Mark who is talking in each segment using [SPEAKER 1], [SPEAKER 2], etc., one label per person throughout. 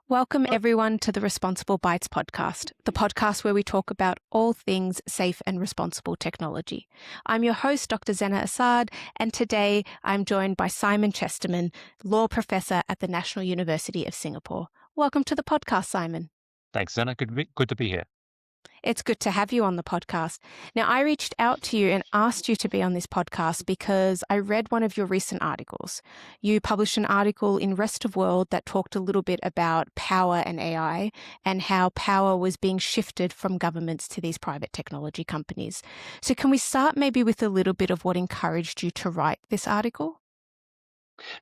[SPEAKER 1] Welcome, everyone, to the Responsible Bytes podcast, the podcast where we talk about all things safe and responsible technology. I'm your host, Dr. Zena Assaad, and today I'm joined by Simon Chesterman, law professor at the National University of Singapore. Welcome to the podcast, Simon.
[SPEAKER 2] Thanks, Zena. Good to be here.
[SPEAKER 1] It's good to have you on the podcast. Now, I reached out to you and asked you to be on this podcast because I read one of your recent articles. You published an article in Rest of World that talked a little bit about power and AI and how power was being shifted from governments to these private technology companies. So can we start maybe with a little bit of what encouraged you to write this article?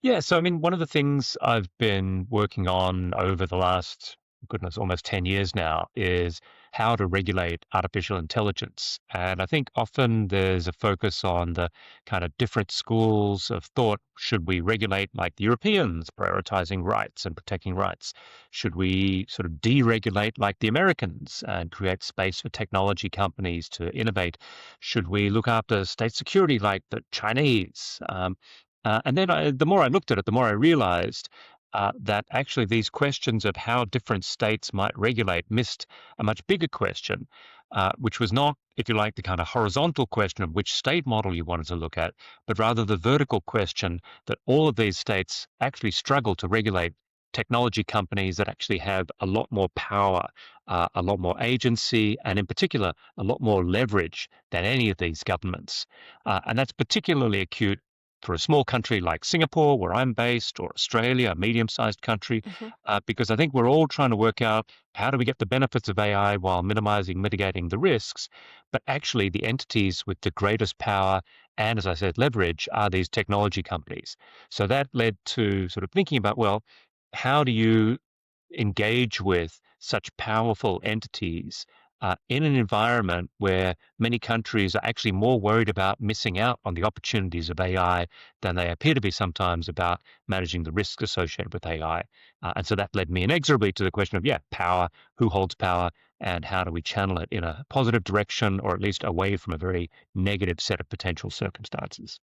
[SPEAKER 2] Yeah, so one of the things I've been working on over the last, goodness, almost 10 years now is how to regulate artificial intelligence. And I think often there's a focus on the kind of different schools of thought. Should we regulate like the Europeans, prioritizing rights and protecting rights? Should we sort of deregulate like the Americans and create space for technology companies to innovate? Should we look after state security like the Chinese? And then the more I looked at it, the more I realized that actually these questions of how different states might regulate missed a much bigger question, which was not, if you like, the kind of horizontal question of which state model you wanted to look at, but rather the vertical question that all of these states actually struggle to regulate technology companies that actually have a lot more power, a lot more agency, and in particular, a lot more leverage than any of these governments. And that's particularly acute for a small country like Singapore, where I'm based, or Australia, a medium-sized country, because I think we're all trying to work out how do we get the benefits of AI while mitigating the risks. But actually, the entities with the greatest power and, as I said, leverage are these technology companies. So that led to sort of thinking about, well, how do you engage with such powerful entities in an environment where many countries are actually more worried about missing out on the opportunities of AI than they appear to be sometimes about managing the risks associated with AI. And so that led me inexorably to the question of, power, who holds power, and how do we channel it in a positive direction or at least away from a very negative set of potential circumstances.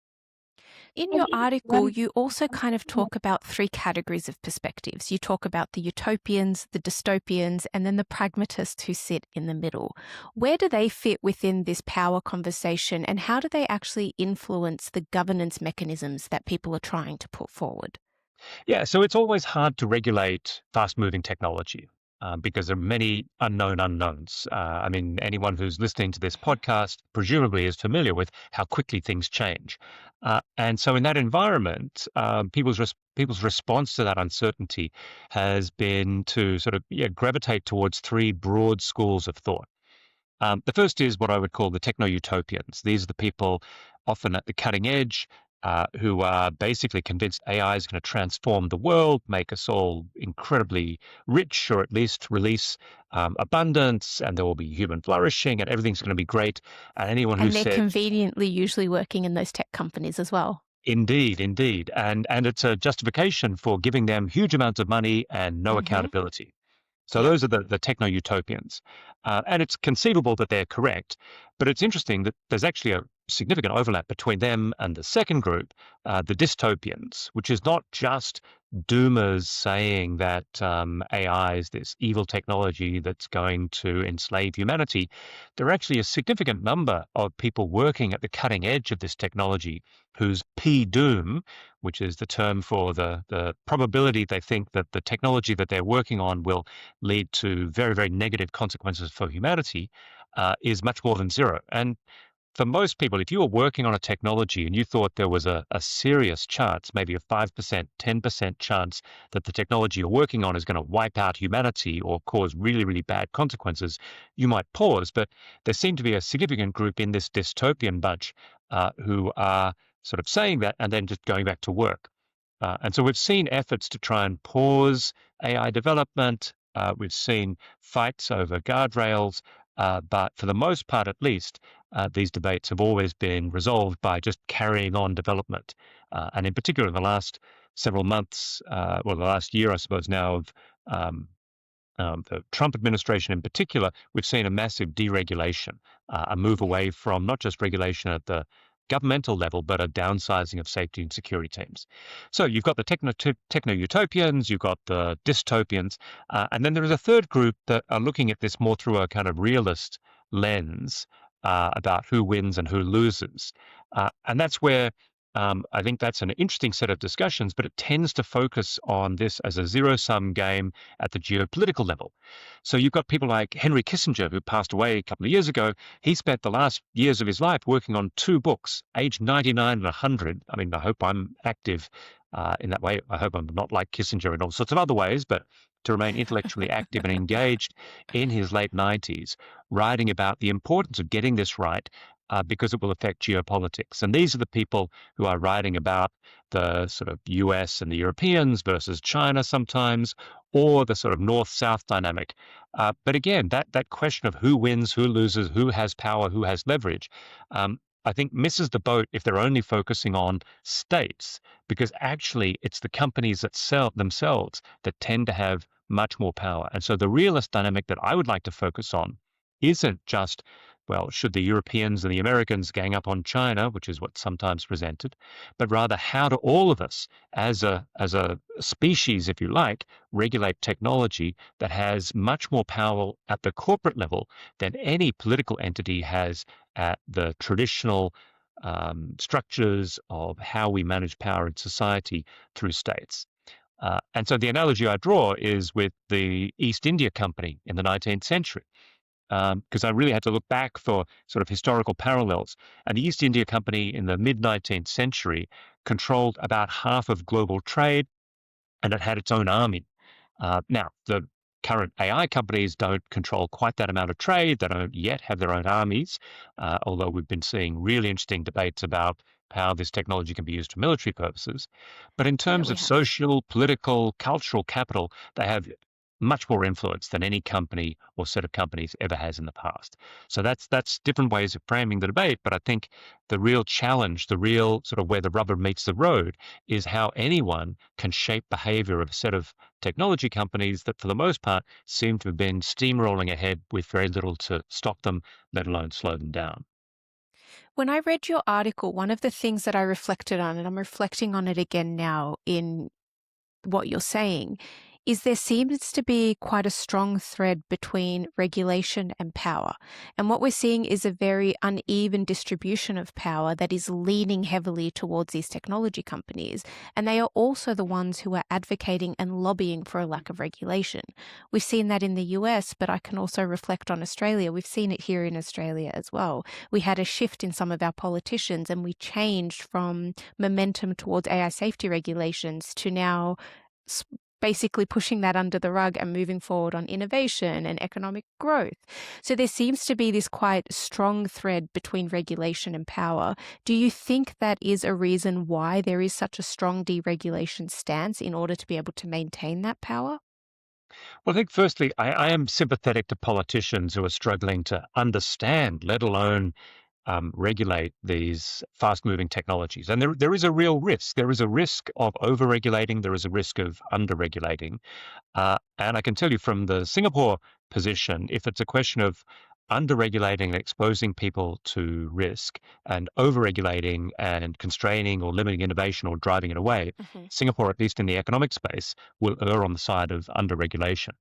[SPEAKER 1] In your article, you also kind of talk about three categories of perspectives. You talk about the utopians, the dystopians, and then the pragmatists who sit in the middle. Where do they fit within this power conversation, and how do they actually influence the governance mechanisms that people are trying to put forward?
[SPEAKER 2] Yeah, so it's always hard to regulate fast-moving technology because there are many unknown unknowns. Anyone who's listening to this podcast presumably is familiar with how quickly things change. And so in that environment, people's response to that uncertainty has been to sort of gravitate towards three broad schools of thought. The first is what I would call the techno-utopians. These are the people often at the cutting edge who are basically convinced AI is going to transform the world, make us all incredibly rich, or at least release abundance, and there will be human flourishing, and everything's going to be great. And anyone who
[SPEAKER 1] And they're
[SPEAKER 2] said,
[SPEAKER 1] conveniently usually working in those tech companies as well.
[SPEAKER 2] indeed, and it's a justification for giving them huge amounts of money and no accountability. So
[SPEAKER 1] Yep.
[SPEAKER 2] those are the techno-utopians. And it's conceivable that they're correct, but it's interesting that there's actually a significant overlap between them and the second group, the dystopians, which is not just doomers saying that AI is this evil technology that's going to enslave humanity. There are actually a significant number of people working at the cutting edge of this technology whose P-doom, which is the term for the probability they think that the technology that they're working on will lead to very, very negative consequences for humanity, is much more than zero. And for most people, if you were working on a technology and you thought there was a serious chance, maybe a 5%, 10% chance that the technology you're working on is going to wipe out humanity or cause really, really bad consequences, you might pause. But there seem to be a significant group in this dystopian bunch who are sort of saying that and then just going back to work. And so we've seen efforts to try and pause AI development. We've seen fights over guardrails, but for the most part, at least, these debates have always been resolved by just carrying on development. And in particular, in the last several months, the last year, I suppose now, of the Trump administration in particular, we've seen a massive deregulation, a move away from not just regulation at the governmental level, but a downsizing of safety and security teams. So you've got the techno-utopians, you've got the dystopians, and then there is a third group that are looking at this more through a kind of realist lens about who wins and who loses. And that's where I think that's an interesting set of discussions, but it tends to focus on this as a zero-sum game at the geopolitical level. So you've got people like Henry Kissinger, who passed away a couple of years ago. He spent the last years of his life working on 2 books, aged 99 and 100. I mean, I hope I'm active in that way. I hope I'm not like Kissinger in all sorts of other ways, but to remain intellectually active and engaged in his late 90s, writing about the importance of getting this right because it will affect geopolitics. And these are the people who are writing about the sort of US and the Europeans versus China sometimes, or the sort of north-south dynamic. But again, that question of who wins, who loses, who has power, who has leverage, I think misses the boat if they're only focusing on states, because actually it's the companies themselves that tend to have much more power. And so the realist dynamic that I would like to focus on isn't just, well, should the Europeans and the Americans gang up on China, which is what's sometimes presented, but rather how do all of us as a species, if you like, regulate technology that has much more power at the corporate level than any political entity has at the traditional structures of how we manage power in society through states. And so the analogy I draw is with the East India Company in the 19th century, because I really had to look back for sort of historical parallels. And the East India Company in the mid-19th century controlled about half of global trade, and it had its own army. Now, the current AI companies don't control quite that amount of trade. They don't yet have their own armies, although we've been seeing really interesting debates about how this technology can be used for military purposes. But in
[SPEAKER 1] Yeah,
[SPEAKER 2] terms
[SPEAKER 1] we
[SPEAKER 2] of
[SPEAKER 1] have.
[SPEAKER 2] social, political, cultural capital, they have much more influence than any company or set of companies ever has in the past. So that's different ways of framing the debate. But I think the real challenge, the real sort of where the rubber meets the road, is how anyone can shape behavior of a set of technology companies that, for the most part, seem to have been steamrolling ahead with very little to stop them, let alone slow them down.
[SPEAKER 1] When I read your article, one of the things that I reflected on, and I'm reflecting on it again now in what you're saying, is there seems to be quite a strong thread between regulation and power. And what we're seeing is a very uneven distribution of power that is leaning heavily towards these technology companies. And they are also the ones who are advocating and lobbying for a lack of regulation. We've seen that in the US, but I can also reflect on Australia. We've seen it here in Australia as well. We had a shift in some of our politicians and we changed from momentum towards AI safety regulations to now basically pushing that under the rug and moving forward on innovation and economic growth. So there seems to be this quite strong thread between regulation and power. Do you think that is a reason why there is such a strong deregulation stance in order to be able to maintain that power?
[SPEAKER 2] Well, I think firstly, I am sympathetic to politicians who are struggling to understand, let alone regulate these fast-moving technologies. And there is a real risk. There is a risk of over-regulating. There is a risk of under-regulating. And I can tell you from the Singapore position, if it's a question of under-regulating and exposing people to risk and over-regulating and constraining or limiting innovation or driving it away,
[SPEAKER 1] Mhm.
[SPEAKER 2] Singapore, at least in the economic space, will err on the side of under-regulation.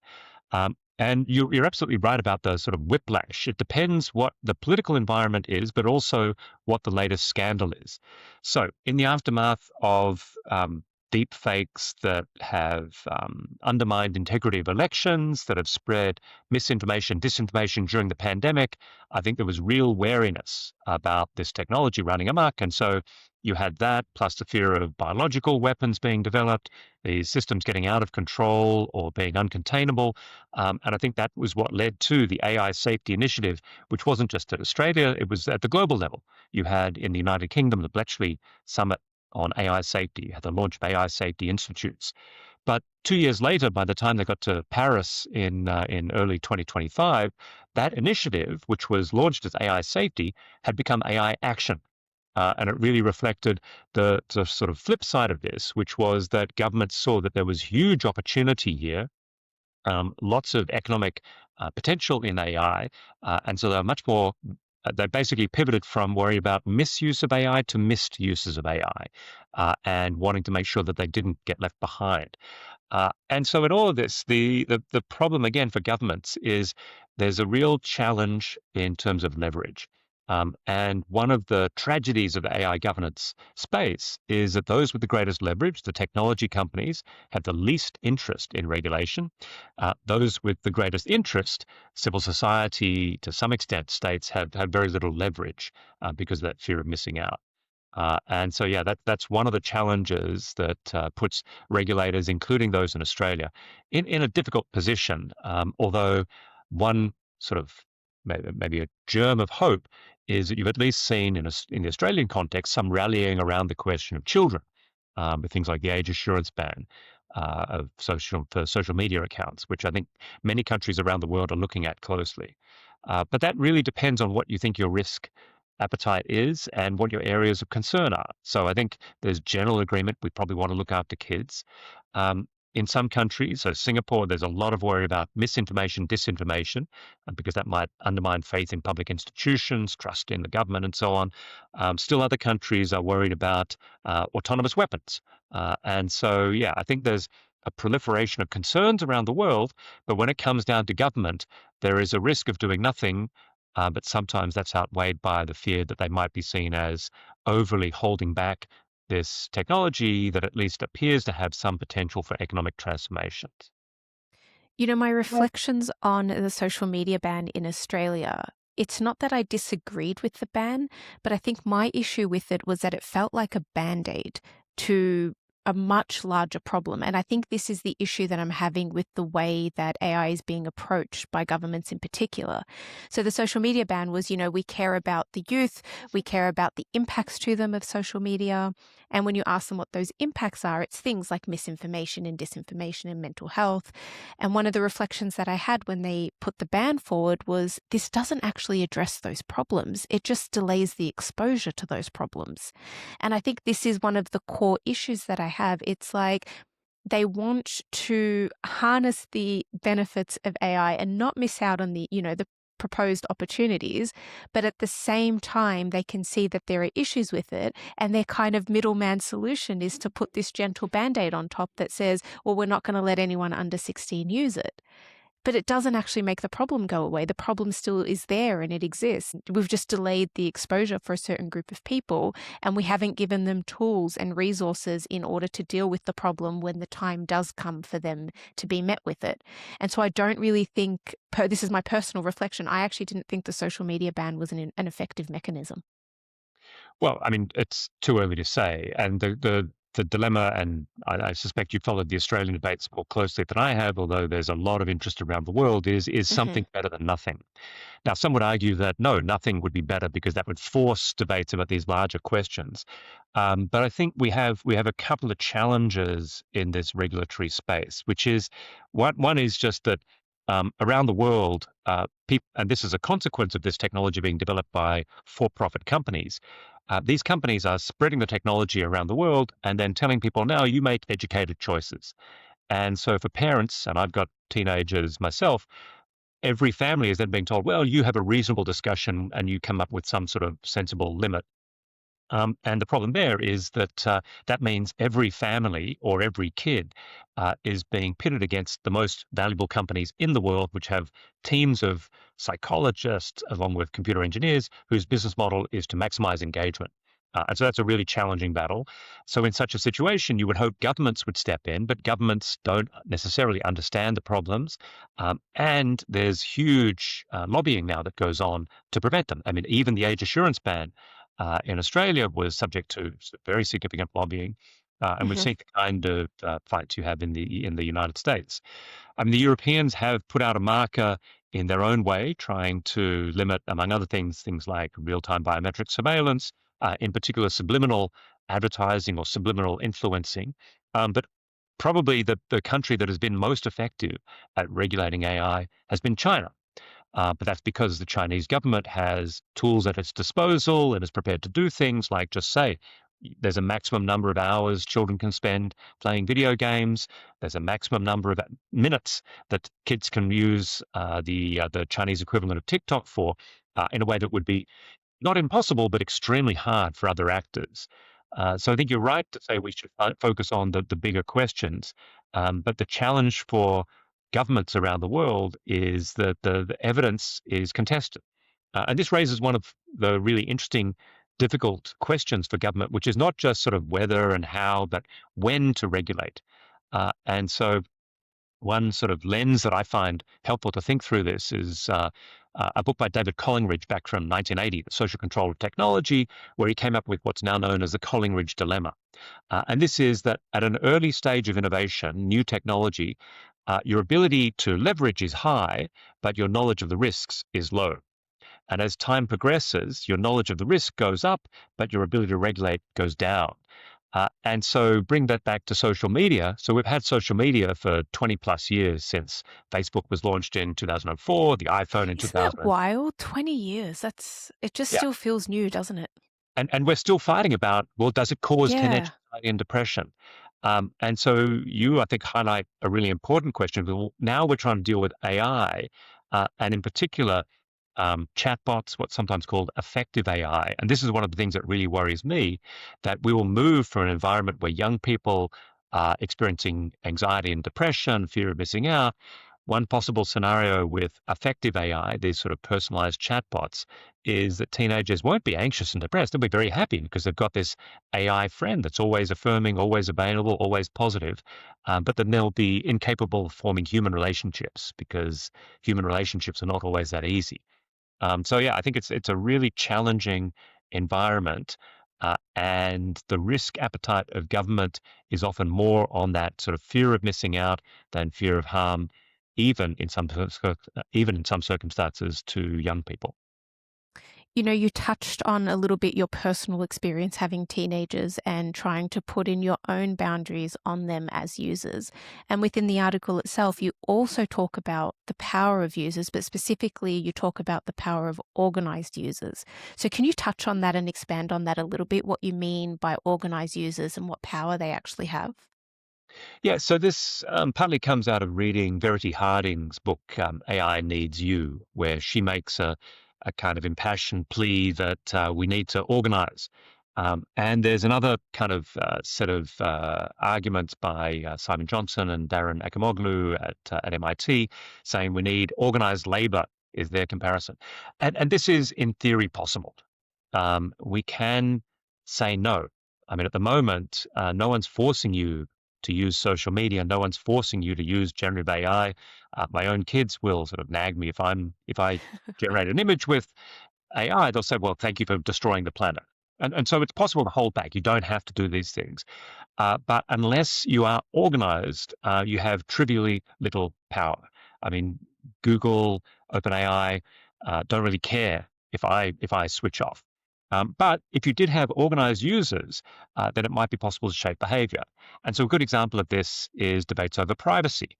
[SPEAKER 2] And you're absolutely right about the sort of whiplash. It depends what the political environment is, but also what the latest scandal is. So, in the aftermath of deep fakes that have undermined integrity of elections, that have spread misinformation, disinformation during the pandemic, I think there was real wariness about this technology running amok. And so you had that, plus the fear of biological weapons being developed, these systems getting out of control or being uncontainable. And I think that was what led to the AI safety initiative, which wasn't just at Australia, it was at the global level. You had in the United Kingdom the Bletchley Summit on AI safety, you had the launch of AI safety institutes. But 2 years later, by the time they got to Paris in early 2025, that initiative, which was launched as AI safety, had become AI action. And it really reflected the sort of flip side of this, which was that governments saw that there was huge opportunity here, lots of economic potential in AI, and so they were much more they basically pivoted from worrying about misuse of AI to misuses of AI, and wanting to make sure that they didn't get left behind. And so in all of this, the problem again for governments is there's a real challenge in terms of leverage. And one of the tragedies of the AI governance space is that those with the greatest leverage, the technology companies, have the least interest in regulation. Those with the greatest interest, civil society, to some extent, states have very little leverage because of that fear of missing out. And so, yeah, that's one of the challenges that puts regulators, including those in Australia, in a difficult position. Although one sort of maybe a germ of hope is that you've at least seen in the Australian context some rallying around the question of children, with things like the age assurance ban of social media accounts, which I think many countries around the world are looking at closely. But that really depends on what you think your risk appetite is and what your areas of concern are. So I think there's general agreement we probably want to look after kids. Um, in some countries, so Singapore, there's a lot of worry about misinformation, disinformation, because that might undermine faith in public institutions, trust in the government, and so on. Still, other countries are worried about autonomous weapons. And so, yeah, I think there's a proliferation of concerns around the world, but when it comes down to government, there is a risk of doing nothing, but sometimes that's outweighed by the fear that they might be seen as overly holding back this technology that at least appears to have some potential for economic transformations.
[SPEAKER 1] My reflections on the social media ban in Australia, it's not that I disagreed with the ban, but I think my issue with it was that it felt like a band-aid to a much larger problem. And I think this is the issue that I'm having with the way that AI is being approached by governments in particular. So the social media ban was, we care about the youth, we care about the impacts to them of social media. And when you ask them what those impacts are, it's things like misinformation and disinformation and mental health. And one of the reflections that I had when they put the ban forward was this doesn't actually address those problems. It just delays the exposure to those problems. And I think this is one of the core issues that I have. It's like they want to harness the benefits of AI and not miss out on the proposed opportunities, but at the same time, they can see that there are issues with it. And their kind of middleman solution is to put this gentle band-aid on top that says, well, we're not going to let anyone under 16 use it. But it doesn't actually make the problem go away. The problem still is there and it exists. We've just delayed the exposure for a certain group of people, and we haven't given them tools and resources in order to deal with the problem when the time does come for them to be met with it. And so I don't really think, this is my personal reflection, I actually didn't think the social media ban was an effective mechanism.
[SPEAKER 2] Well, I mean, it's too early to say. And the dilemma, and I suspect you followed the Australian debates more closely than I have, although there's a lot of interest around the world, is
[SPEAKER 1] Hmm.
[SPEAKER 2] something better than nothing? Now, some would argue that no, nothing would be better because that would force debates about these larger questions. But I think we have a couple of challenges in this regulatory space, which is one is just that around the world, people, and this is a consequence of this technology being developed by for-profit companies. These companies are spreading the technology around the world and then telling people, now you make educated choices. And so for parents, and I've got teenagers myself, every family is then being told, well, you have a reasonable discussion and you come up with some sort of sensible limit. And the problem there is that that means every family or every kid is being pitted against the most valuable companies in the world, which have teams of psychologists along with computer engineers whose business model is to maximize engagement. And so that's a really challenging battle. So in such a situation, you would hope governments would step in, but governments don't necessarily understand the problems. And there's huge lobbying now that goes on to prevent them. I mean, even the age assurance ban in Australia was subject to very significant lobbying, and we've
[SPEAKER 1] Hmm.
[SPEAKER 2] seen the kind of fights you have in the United States. I mean, the Europeans have put out a marker in their own way, trying to limit, among other things, things like real-time biometric surveillance, in particular subliminal advertising or subliminal influencing. But probably the country that has been most effective at regulating AI has been China. But that's because the Chinese government has tools at its disposal and is prepared to do things like just say, there's a maximum number of hours children can spend playing video games. There's a maximum number of minutes that kids can use the Chinese equivalent of TikTok for. in a way that would be not impossible, but extremely hard for other actors. So I think you're right to say we should focus on the bigger questions. But the challenge for governments around the world is that the evidence is contested. And this raises one of the really interesting, difficult questions for government, which is not just sort of whether and how, but when to regulate. And so one sort of lens that I find helpful to think through this is a book by David Collingridge back from 1980, The Social Control of Technology, where he came up with what's now known as the Collingridge Dilemma. And this is that at an early stage of innovation, new technology, your ability to leverage is high, but your knowledge of the risks is low. And as time progresses, your knowledge of the risk goes up, but your ability to regulate goes down. And so bring that back to social media. So we've had social media for 20 plus years since Facebook was launched in 2004, the iPhone in
[SPEAKER 1] Isn't that
[SPEAKER 2] 2000.
[SPEAKER 1] wild? 20 years. It just
[SPEAKER 2] Yeah.
[SPEAKER 1] still feels new, doesn't it?
[SPEAKER 2] And we're still fighting about, well, does it cause teenage
[SPEAKER 1] Yeah.
[SPEAKER 2] anxiety and depression? And so you, I think, highlight a really important question. Well, now we're trying to deal with AI, and in particular, chatbots, what's sometimes called effective AI. And this is one of the things that really worries me, that we will move from an environment where young people are experiencing anxiety and depression, fear of missing out. One possible scenario with effective AI, these sort of personalized chatbots, is that teenagers won't be anxious and depressed. They'll be very happy because they've got this AI friend that's always affirming, always available, always positive. But then they'll be incapable of forming human relationships because human relationships are not always that easy. So yeah, I think it's a really challenging environment, and the risk appetite of government is often more on that sort of fear of missing out than fear of harm, even in some circumstances to young people.
[SPEAKER 1] You touched on a little bit your personal experience having teenagers and trying to put in your own boundaries on them as users. And within the article itself, you also talk about the power of users, but specifically, you talk about the power of organized users. So, can you touch on that and expand on that a little bit, what you mean by organized users and what power they actually have?
[SPEAKER 2] Yeah, so this partly comes out of reading Verity Harding's book, AI Needs You, where she makes a kind of impassioned plea that we need to organize. And there's another kind of set of arguments by Simon Johnson and Darren Acemoglu at MIT saying we need organized labor is their comparison. And this is in theory possible. We can say no. I mean, at the moment, no one's forcing you to use social media. No one's forcing you to use generative AI. My own kids will sort of nag me if I generate an image with AI. They'll say, "Well, thank you for destroying the planet." And so it's possible to hold back. You don't have to do these things. But unless you are organized, you have trivially little power. I mean, Google, OpenAI don't really care if I switch off. But if you did have organized users, then it might be possible to shape behavior. And so a good example of this is debates over privacy.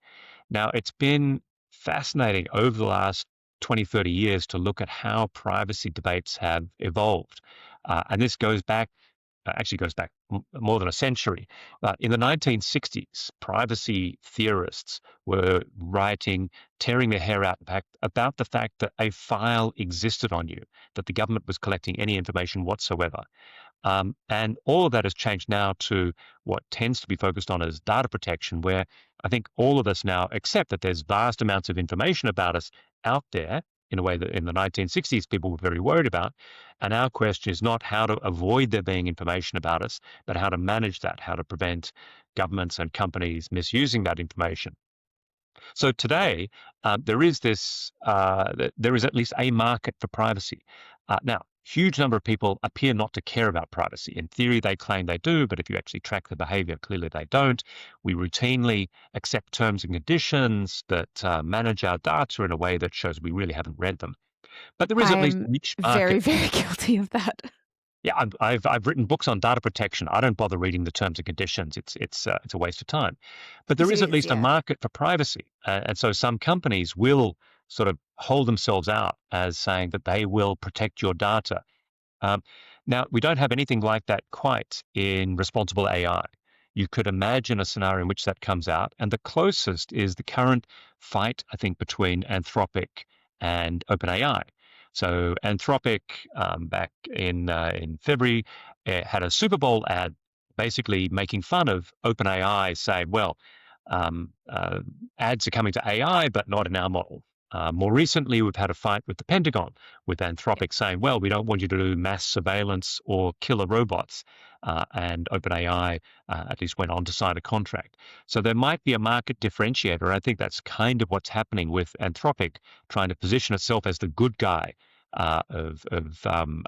[SPEAKER 2] Now, it's been fascinating over the last 20, 30 years to look at how privacy debates have evolved. And this actually goes back more than a century. In the 1960s, privacy theorists were writing, tearing their hair out about the fact that a file existed on you, that the government was collecting any information whatsoever. And all of that has changed now to what tends to be focused on as data protection, where I think all of us now accept that there's vast amounts of information about us out there in a way that in the 1960s people were very worried about. And our question is not how to avoid there being information about us, but how to manage that, how to prevent governments and companies misusing that information. So today, there is at least a market for privacy. Now, huge number of people appear not to care about privacy. In theory, they claim they do, but if you actually track the behavior, clearly they don't. We routinely accept terms and conditions that manage our data in a way that shows we really haven't read them. But there is at least a
[SPEAKER 1] I'm
[SPEAKER 2] niche
[SPEAKER 1] very,
[SPEAKER 2] market.
[SPEAKER 1] very guilty of that.
[SPEAKER 2] Yeah, I've written books on data protection. I don't bother reading the terms and conditions. It's a waste of time. But there
[SPEAKER 1] It
[SPEAKER 2] is at
[SPEAKER 1] is,
[SPEAKER 2] least a
[SPEAKER 1] yeah.
[SPEAKER 2] market for privacy, and so some companies will sort of hold themselves out as saying that they will protect your data. Um, Now we don't have anything like that quite in responsible AI. You could imagine a scenario in which that comes out, and the closest is the current fight, I think, between Anthropic and OpenAI. So Anthropic, back in February, had a Super Bowl ad basically making fun of OpenAI, saying, well, ads are coming to AI, but not in our model. More recently, we've had a fight with the Pentagon, with Anthropic saying, well, we don't want you to do mass surveillance or killer robots. And OpenAI at least went on to sign a contract. So there might be a market differentiator. I think that's kind of what's happening with Anthropic, trying to position itself as the good guy of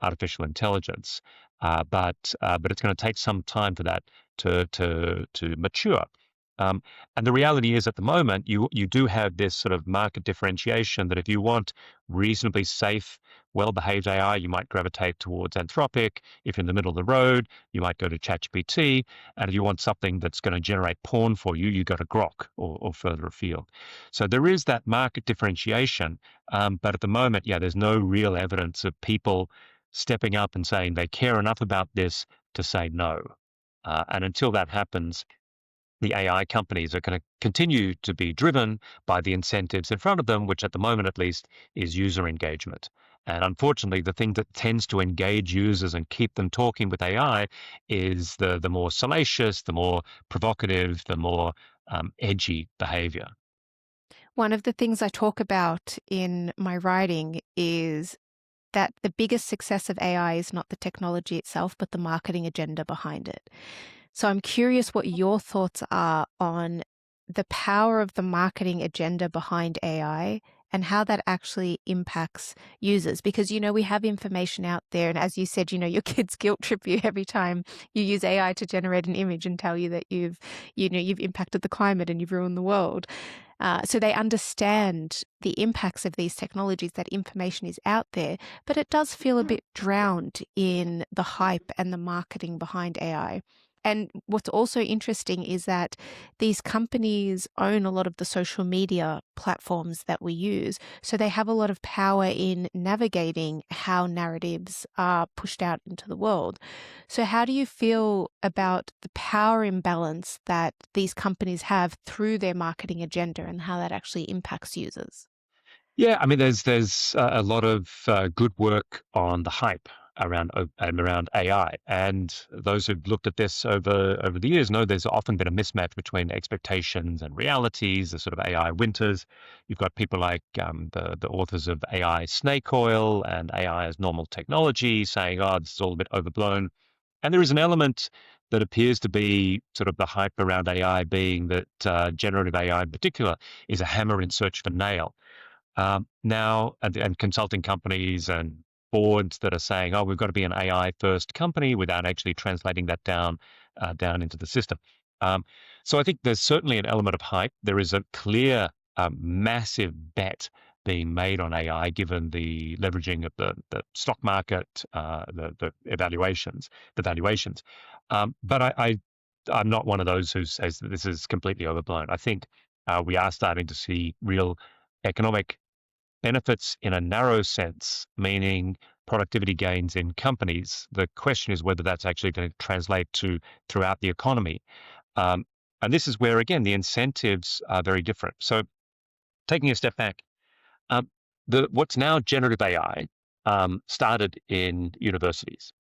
[SPEAKER 2] artificial intelligence. But it's going to take some time for that to mature. And the reality is, at the moment, you do have this sort of market differentiation that if you want reasonably safe, well-behaved AI, you might gravitate towards Anthropic. If you're in the middle of the road, you might go to ChatGPT. And if you want something that's going to generate porn for you, you go to Grok or further afield. So there is that market differentiation. But at the moment, yeah, there's no real evidence of people stepping up and saying they care enough about this to say no. And until that happens, the AI companies are going to continue to be driven by the incentives in front of them, which at the moment at least is user engagement. And unfortunately, the thing that tends to engage users and keep them talking with AI is the more salacious, the more provocative, the more edgy behavior.
[SPEAKER 1] One of the things I talk about in my writing is that the biggest success of AI is not the technology itself, but the marketing agenda behind it. So I'm curious what your thoughts are on the power of the marketing agenda behind AI and how that actually impacts users. Because, we have information out there. And as you said, your kids guilt trip you every time you use AI to generate an image and tell you that you've impacted the climate and you've ruined the world. So they understand the impacts of these technologies, that information is out there, but it does feel a bit drowned in the hype and the marketing behind AI. And what's also interesting is that these companies own a lot of the social media platforms that we use. So they have a lot of power in navigating how narratives are pushed out into the world. So how do you feel about the power imbalance that these companies have through their marketing agenda and how that actually impacts users?
[SPEAKER 2] Yeah, I mean, there's a lot of good work on the hype around AI, and those who've looked at this over the years know there's often been a mismatch between expectations and realities. The sort of AI winters. You've got people like the authors of AI Snake Oil and AI as Normal Technology saying, "Oh, this is all a bit overblown." And there is an element that appears to be sort of the hype around AI being that generative AI in particular is a hammer in search of a nail. Now, and consulting companies and boards that are saying, "Oh, we've got to be an AI first company," without actually translating that down into the system. Um, so I think there's certainly an element of hype. There is a clear, massive bet being made on AI, given the leveraging of the stock market, the valuations. I'm not one of those who says that this is completely overblown. I think we are starting to see real economic benefits in a narrow sense, meaning productivity gains in companies. The question is whether that's actually going to translate to throughout the economy. Um, and this is where, again, the incentives are very different. So taking a step back, um, what's now generative AI started in universities.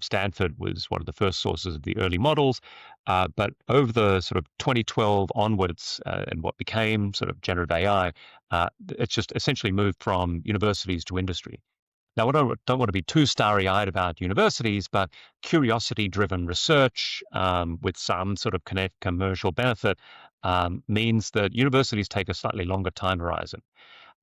[SPEAKER 2] Stanford was one of the first sources of the early models, but over the sort of 2012 onwards, and what became sort of generative AI, it's just essentially moved from universities to industry. Now, I don't want to be too starry-eyed about universities, but curiosity-driven research with some sort of commercial benefit means that universities take a slightly longer time horizon.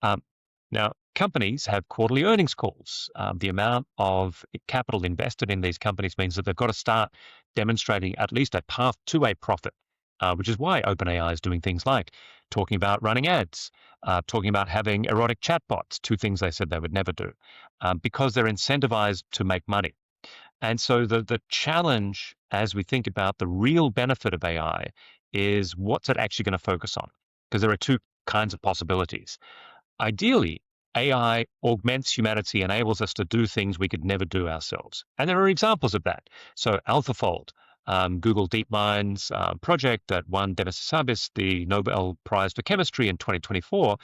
[SPEAKER 2] Um, Now, companies have quarterly earnings calls. The amount of capital invested in these companies means that they've got to start demonstrating at least a path to a profit, which is why OpenAI is doing things like talking about running ads, talking about having erotic chatbots, two things they said they would never do, because they're incentivized to make money. And so the challenge as we think about the real benefit of AI is what's it actually going to focus on? Because there are two kinds of possibilities. Ideally, AI augments humanity, enables us to do things we could never do ourselves. And there are examples of that. So AlphaFold, Google DeepMind's project that won Zena Assaad the Nobel Prize for Chemistry in 2024,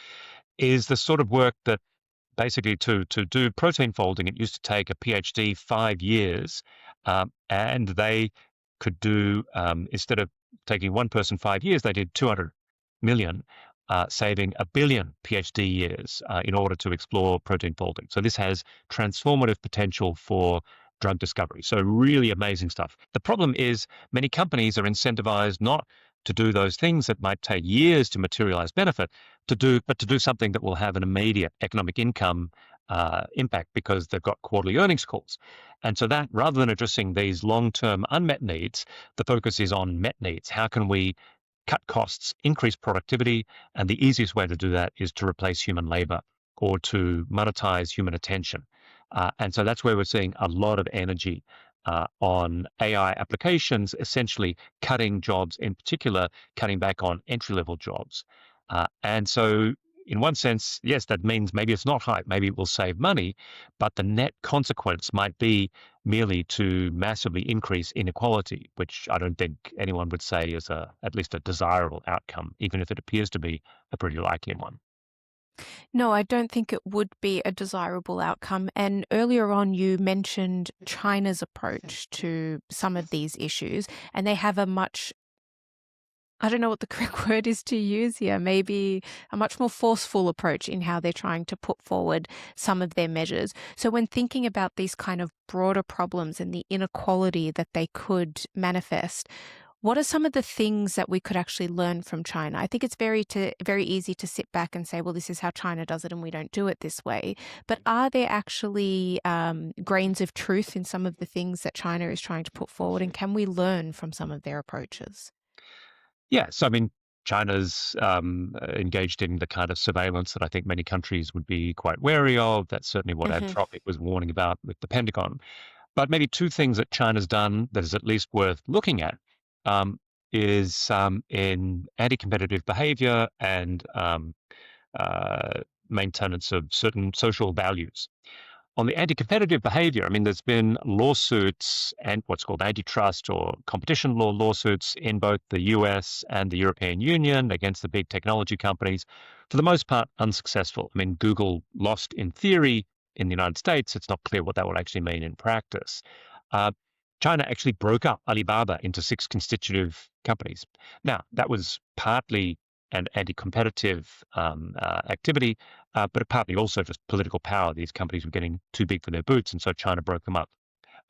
[SPEAKER 2] is the sort of work that basically to do protein folding, it used to take a PhD 5 years, and they could do instead of taking one person 5 years, they did 200 million, saving a billion PhD years in order to explore protein folding. So this has transformative potential for drug discovery. So really amazing stuff. The problem is many companies are incentivized not to do those things that might take years to materialize benefit, but to do something that will have an immediate economic income impact because they've got quarterly earnings calls. And so that rather than addressing these long-term unmet needs, the focus is on met needs. How can we cut costs, increase productivity? And the easiest way to do that is to replace human labor or to monetize human attention. And so that's where we're seeing a lot of energy on AI applications, essentially cutting jobs, in particular, cutting back on entry-level jobs. And so in one sense, yes, that means maybe it's not hype, maybe it will save money, but the net consequence might be merely to massively increase inequality, which I don't think anyone would say is at least a desirable outcome, even if it appears to be a pretty likely one.
[SPEAKER 1] No, I don't think it would be a desirable outcome. And earlier on, you mentioned China's approach to some of these issues, and they have a much, I don't know what the correct word is to use here, maybe a much more forceful approach in how they're trying to put forward some of their measures. So when thinking about these kind of broader problems and the inequality that they could manifest, what are some of the things that we could actually learn from China? I think it's very easy to sit back and say, well, this is how China does it and we don't do it this way. But are there actually grains of truth in some of the things that China is trying to put forward? And can we learn from some of their approaches?
[SPEAKER 2] Yes, I mean, China's engaged in the kind of surveillance that I think many countries would be quite wary of. That's certainly what
[SPEAKER 1] Hmm.
[SPEAKER 2] Anthropic was warning about with the Pentagon. But maybe two things that China's done that is at least worth looking at um, is in anti-competitive behavior and maintenance of certain social values. On the anti-competitive behavior, I mean, there's been lawsuits and what's called antitrust or competition law lawsuits in both the US and the European Union against the big technology companies, for the most part unsuccessful. I mean, Google lost in theory in the United States. It's not clear what that will actually mean in practice. Uh, China actually broke up Alibaba into six constitutive companies. Now, that was partly an anti-competitive activity, but partly also just political power. These companies were getting too big for their boots, and so China broke them up.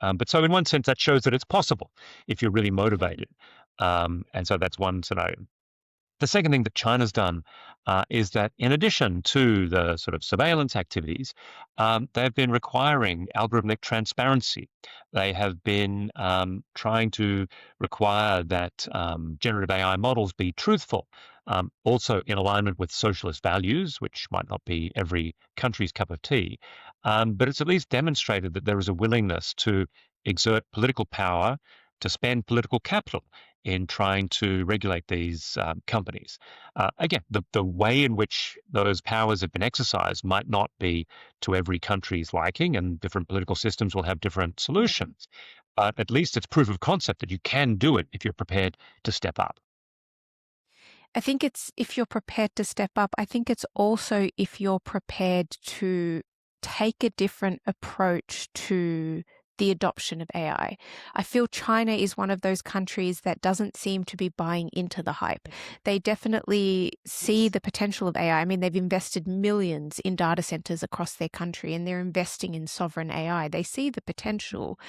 [SPEAKER 2] But so in one sense, that shows that it's possible if you're really motivated. And so that's one scenario. The second thing that China's done is that in addition to the sort of surveillance activities, they've been requiring algorithmic transparency. They have been trying to require that generative AI models be truthful, also in alignment with socialist values, which might not be every country's cup of tea. But it's at least demonstrated that there is a willingness to exert political power, to spend political capital in trying to regulate these companies. Again, the way in which those powers have been exercised might not be to every country's liking, and different political systems will have different solutions. But at least it's proof of concept that you can do it if you're prepared to step up.
[SPEAKER 1] I think it's if you're prepared to step up. I think it's also if you're prepared to take a different approach to the adoption of AI. I feel China is one of those countries that doesn't seem to be buying into the hype. They definitely see the potential of AI. I mean, they've invested millions in data centers across their country and they're investing in sovereign AI. They see the potential,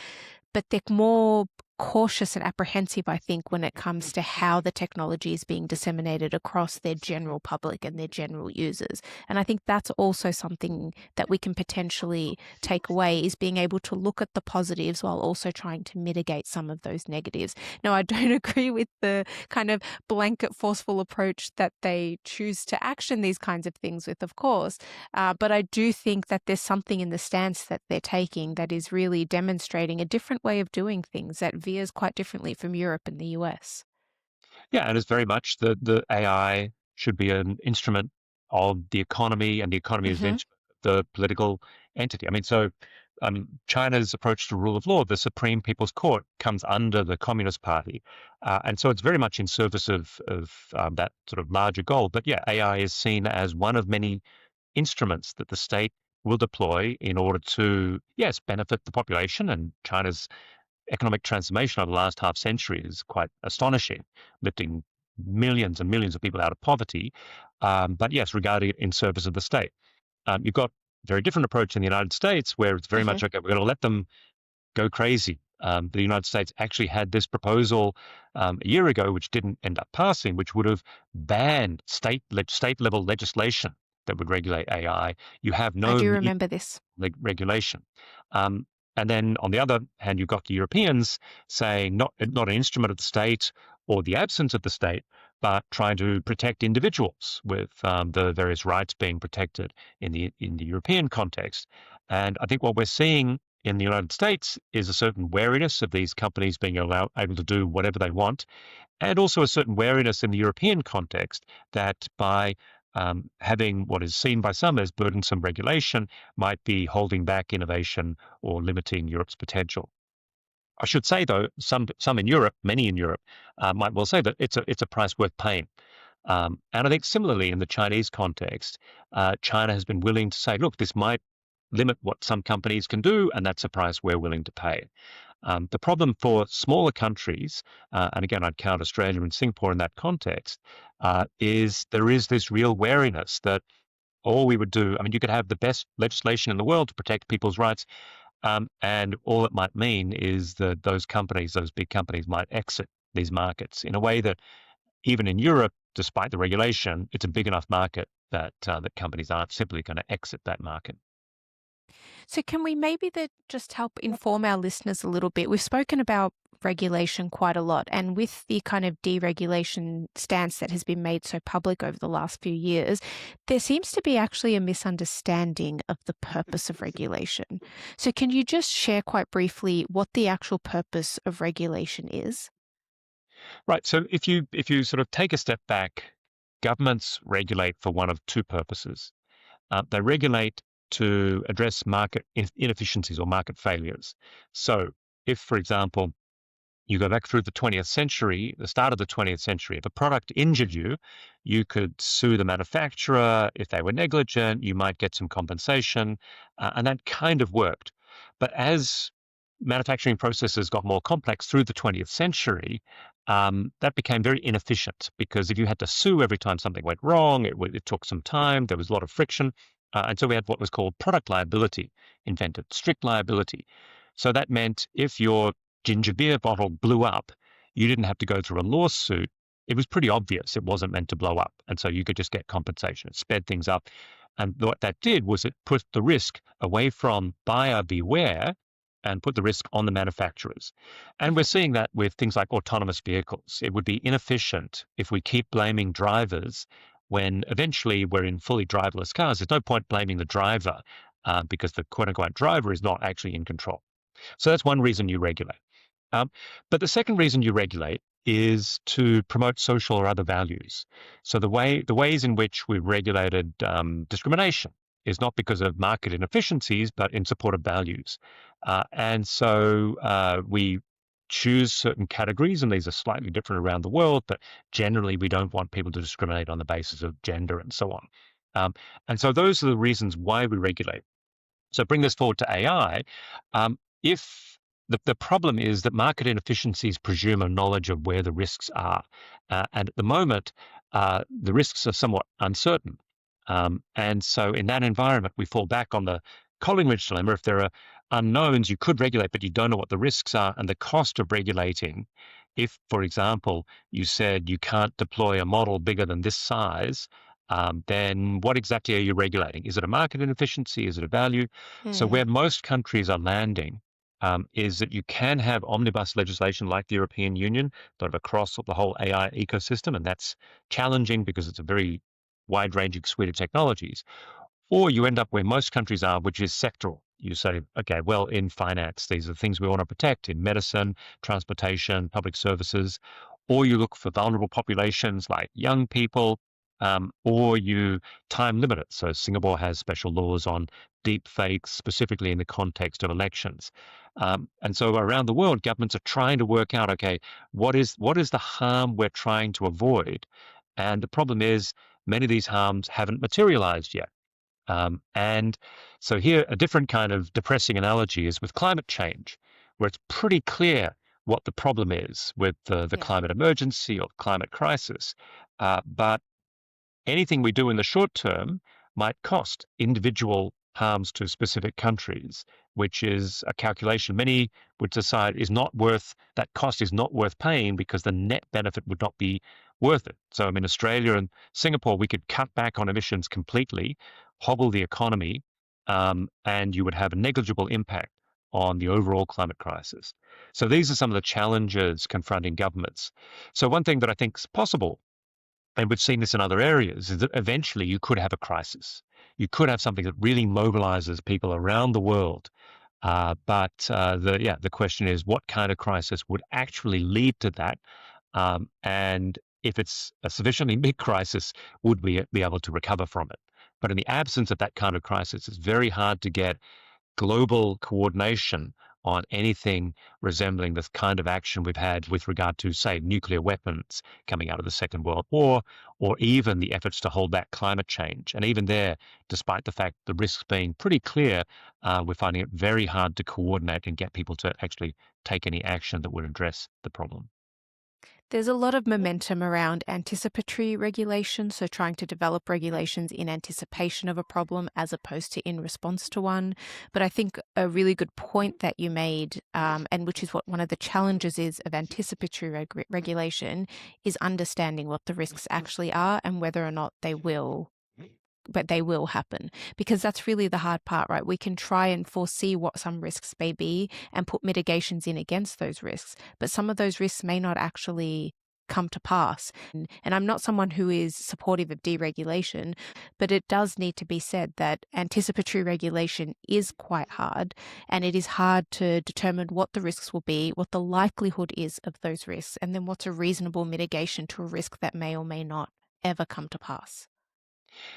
[SPEAKER 1] but they're more cautious and apprehensive, I think, when it comes to how the technology is being disseminated across their general public and their general users. And I think that's also something that we can potentially take away is being able to look at the positives while also trying to mitigate some of those negatives. Now, I don't agree with the kind of blanket forceful approach that they choose to action these kinds of things with, of course. But I do think that there's something in the stance that they're taking that is really demonstrating a different way of doing things that veers quite differently from Europe and the US.
[SPEAKER 2] Yeah, and it's very much the AI should be an instrument of the economy, and the economy is an
[SPEAKER 1] Hmm.
[SPEAKER 2] instrument of the political entity. I mean, so China's approach to rule of law, the Supreme People's Court, comes under the Communist Party, and so it's very much in service of that sort of larger goal. But yeah, AI is seen as one of many instruments that the state will deploy in order to, yes, benefit the population. And China's economic transformation over the last half century is quite astonishing, lifting millions and millions of people out of poverty. But yes, regarding it in service of the state. You've got a very different approach in the United States where it's very
[SPEAKER 1] Hmm.
[SPEAKER 2] much, okay, we're going to let them go crazy. The United States actually had this proposal a year ago, which didn't end up passing, which would have banned state level legislation that would regulate AI. You have
[SPEAKER 1] I
[SPEAKER 2] no
[SPEAKER 1] do
[SPEAKER 2] means
[SPEAKER 1] remember this.
[SPEAKER 2] regulation. Um, and then on the other hand, you've got the Europeans saying not an instrument of the state or the absence of the state, but trying to protect individuals with the various rights being protected in the European context. And I think what we're seeing in the United States is a certain wariness of these companies being able to do whatever they want, and also a certain wariness in the European context that by having what is seen by some as burdensome regulation might be holding back innovation or limiting Europe's potential. I should say, though, some in Europe, many in Europe, might well say that it's a price worth paying. And I think similarly in the Chinese context, China has been willing to say, look, this might limit what some companies can do, and that's a price we're willing to pay. The problem for smaller countries, and again, I'd count Australia and Singapore in that context, is there is this real wariness that all we would do, I mean, you could have the best legislation in the world to protect people's rights, and all it might mean is that those companies, those big companies, might exit these markets in a way that even in Europe, despite the regulation, it's a big enough market that companies aren't simply going to exit that market.
[SPEAKER 1] So, can we maybe just help inform our listeners a little bit? We've spoken about regulation quite a lot, and with the kind of deregulation stance that has been made so public over the last few years, there seems to be actually a misunderstanding of the purpose of regulation. So, can you just share quite briefly what the actual purpose of regulation is?
[SPEAKER 2] Right. So if you sort of take a step back, governments regulate for one of two purposes. They regulate to address market inefficiencies or market failures. So if, for example, you go back through the 20th century, the start of the 20th century, if a product injured you, you could sue the manufacturer. If they were negligent, you might get some compensation, and that kind of worked. But as manufacturing processes got more complex through the 20th century, that became very inefficient because if you had to sue every time something went wrong, it took some time, there was a lot of friction. And so we had what was called product liability invented, strict liability. So that meant if your ginger beer bottle blew up, you didn't have to go through a lawsuit. It was pretty obvious it wasn't meant to blow up. And so you could just get compensation. It sped things up. And what that did was it put the risk away from buyer beware and put the risk on the manufacturers. And we're seeing that with things like autonomous vehicles. It would be inefficient if we keep blaming drivers when eventually we're in fully driverless cars. There's no point blaming the driver because the quote unquote driver is not actually in control. So that's one reason you regulate. Um, but the second reason you regulate is to promote social or other values. So the ways in which we've regulated discrimination is not because of market inefficiencies, but in support of values. And so we choose certain categories, and these are slightly different around the world, but generally we don't want people to discriminate on the basis of gender and so on. And so those are the reasons why we regulate. So bring this forward to AI. If the problem is that market inefficiencies presume a knowledge of where the risks are. And at the moment, the risks are somewhat uncertain. And so in that environment, we fall back on the Collingridge dilemma. If there are unknowns, you could regulate, but you don't know what the risks are and the cost of regulating. If, for example, you said you can't deploy a model bigger than this size, then what exactly are you regulating? Is it a market inefficiency? Is it a value? So
[SPEAKER 1] Hmm.
[SPEAKER 2] where most countries are landing is that you can have omnibus legislation like the European Union sort of across the whole AI ecosystem, and that's challenging because it's a very wide-ranging suite of technologies. Or you end up where most countries are, which is sectoral. You say, okay, well, in finance, these are the things we want to protect in medicine, transportation, public services. Or you look for vulnerable populations like young people, or you time limit it. So Singapore has special laws on deep fakes, specifically in the context of elections. And so around the world, governments are trying to work out, okay, what is the harm we're trying to avoid? And the problem is many of these harms haven't materialized yet. And so here, a different kind of depressing analogy is with climate change, where it's pretty clear what the problem is with the
[SPEAKER 1] Yeah.
[SPEAKER 2] climate emergency or climate crisis. But anything we do in the short term might cost individual harms to specific countries, which is a calculation many would decide is not worth, that cost is not worth paying because the net benefit would not be worth it. So in Australia and Singapore, we could cut back on emissions completely, hobble the economy, and you would have a negligible impact on the overall climate crisis. So these are some of the challenges confronting governments. So one thing that I think is possible, and we've seen this in other areas, is that eventually you could have a crisis. You could have something that really mobilizes people around the world. But the question is, what kind of crisis would actually lead to that? And if it's a sufficiently big crisis, would we be able to recover from it? But in the absence of that kind of crisis, it's very hard to get global coordination on anything resembling this kind of action we've had with regard to, say, nuclear weapons coming out of the Second World War, or even the efforts to hold back climate change. And even there, despite the fact the risks being pretty clear, we're finding it very hard to coordinate and get people to actually take any action that would address the problem.
[SPEAKER 1] There's a lot of momentum around anticipatory regulation, so trying to develop regulations in anticipation of a problem as opposed to in response to one. But I think a really good point that you made, and which is what one of the challenges is of anticipatory regulation, is understanding what the risks actually are and whether or not they will happen, because that's really the hard part, right? We can try and foresee what some risks may be and put mitigations in against those risks, but some of those risks may not actually come to pass. And I'm not someone who is supportive of deregulation, but it does need to be said that anticipatory regulation is quite hard, and it is hard to determine what the risks will be, what the likelihood is of those risks, and then what's a reasonable mitigation to a risk that may or may not ever come to pass.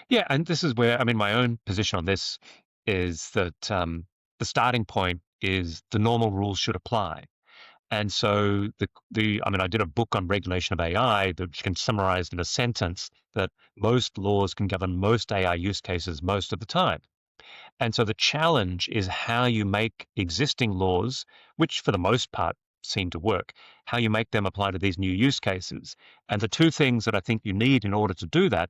[SPEAKER 2] Yeah, and this is where, I mean, my own position on this is that the starting point is the normal rules should apply. And so I mean, I did a book on regulation of AI that can summarize in a sentence that most laws can govern most AI use cases most of the time. And so the challenge is how you make existing laws, which for the most part seem to work, how you make them apply to these new use cases. And the two things that I think you need in order to do that,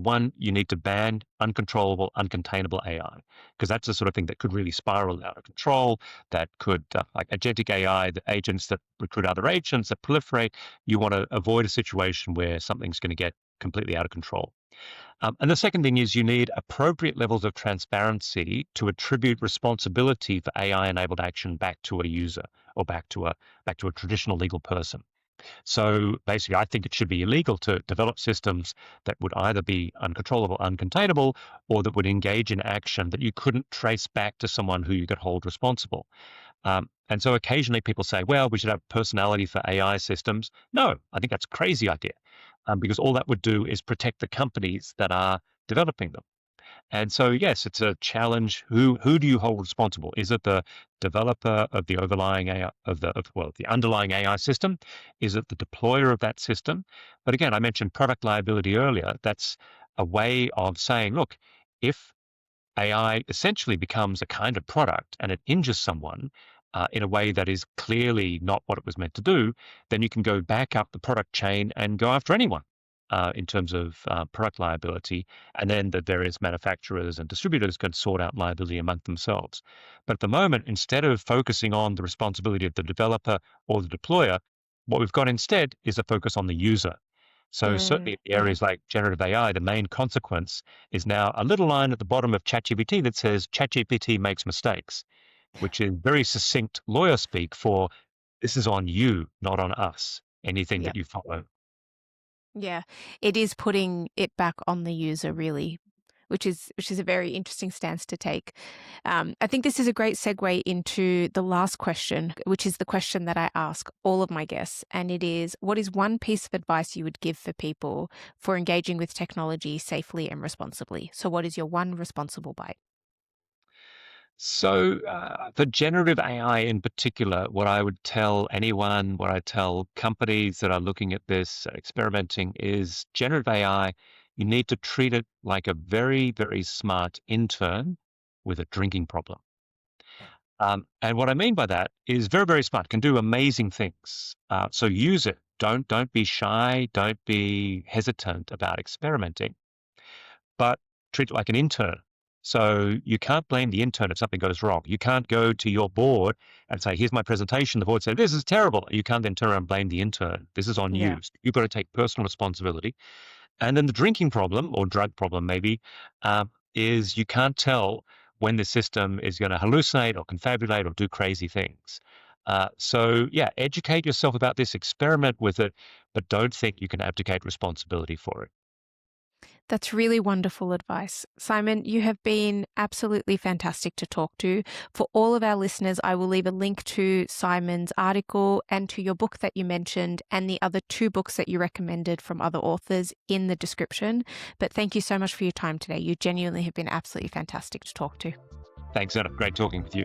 [SPEAKER 2] one, you need to ban uncontrollable, uncontainable AI, because that's the sort of thing that could really spiral out of control. That could, like agentic AI, the agents that recruit other agents that proliferate. You want to avoid a situation where something's going to get completely out of control. And the second thing is you need appropriate levels of transparency to attribute responsibility for AI-enabled action back to a user or back to a traditional legal person. So basically, I think it should be illegal to develop systems that would either be uncontrollable, uncontainable, or that would engage in action that you couldn't trace back to someone who you could hold responsible. And so occasionally people say, well, we should have personality for AI systems. No, I think that's a crazy idea, because all that would do is protect the companies that are developing them. And so, yes, it's a challenge. Who do you hold responsible? Is it the developer of the overlying AI the underlying AI system? Is it the deployer of that system? But again, I mentioned product liability earlier. That's a way of saying, look, if AI essentially becomes a kind of product and it injures someone in a way that is clearly not what it was meant to do, then you can go back up the product chain and go after anyone in terms of product liability. And then the various manufacturers and distributors can sort out liability among themselves. But at the moment, instead of focusing on the responsibility of the developer or the deployer, what we've got instead is a focus on the user. So certainly in the
[SPEAKER 1] Mm.
[SPEAKER 2] areas like generative AI, the main consequence is now a little line at the bottom of ChatGPT that says ChatGPT makes mistakes, which is very succinct lawyer speak for this is on you, not on us, anything
[SPEAKER 1] Yeah.
[SPEAKER 2] that you follow.
[SPEAKER 1] Yeah, it is putting it back on the user, really, which is a very interesting stance to take. I think this is a great segue into the last question, which is the question that I ask all of my guests, and it is: what is one piece of advice you would give for people for engaging with technology safely and responsibly? So, what is your one responsible bite?
[SPEAKER 2] So, for generative AI in particular, what I would tell anyone, what I tell companies that are looking at this, experimenting, is generative AI You need to treat it like a very, very smart intern with a drinking problem. And what I mean by that is very, very smart, can do amazing things. So use it. Don't be shy. Don't be hesitant about experimenting, but treat it like an intern. So you can't blame the intern if something goes wrong. You can't go to your board and say, here's my presentation. The board said, this is terrible. You can't then turn around and blame the intern. This is on
[SPEAKER 1] Yeah.
[SPEAKER 2] you. You've got to take personal responsibility. And then the drinking problem or drug problem maybe is you can't tell when the system is going to hallucinate or confabulate or do crazy things. So yeah, educate yourself about this, experiment with it, but don't think you can abdicate responsibility for it.
[SPEAKER 1] That's really wonderful advice. Simon, you have been absolutely fantastic to talk to. For all of our listeners, I will leave a link to Simon's article and to your book that you mentioned and the other 2 books that you recommended from other authors in the description. But thank you so much for your time today. You genuinely have been absolutely fantastic to talk to.
[SPEAKER 2] Thanks, Zena. Great talking with you.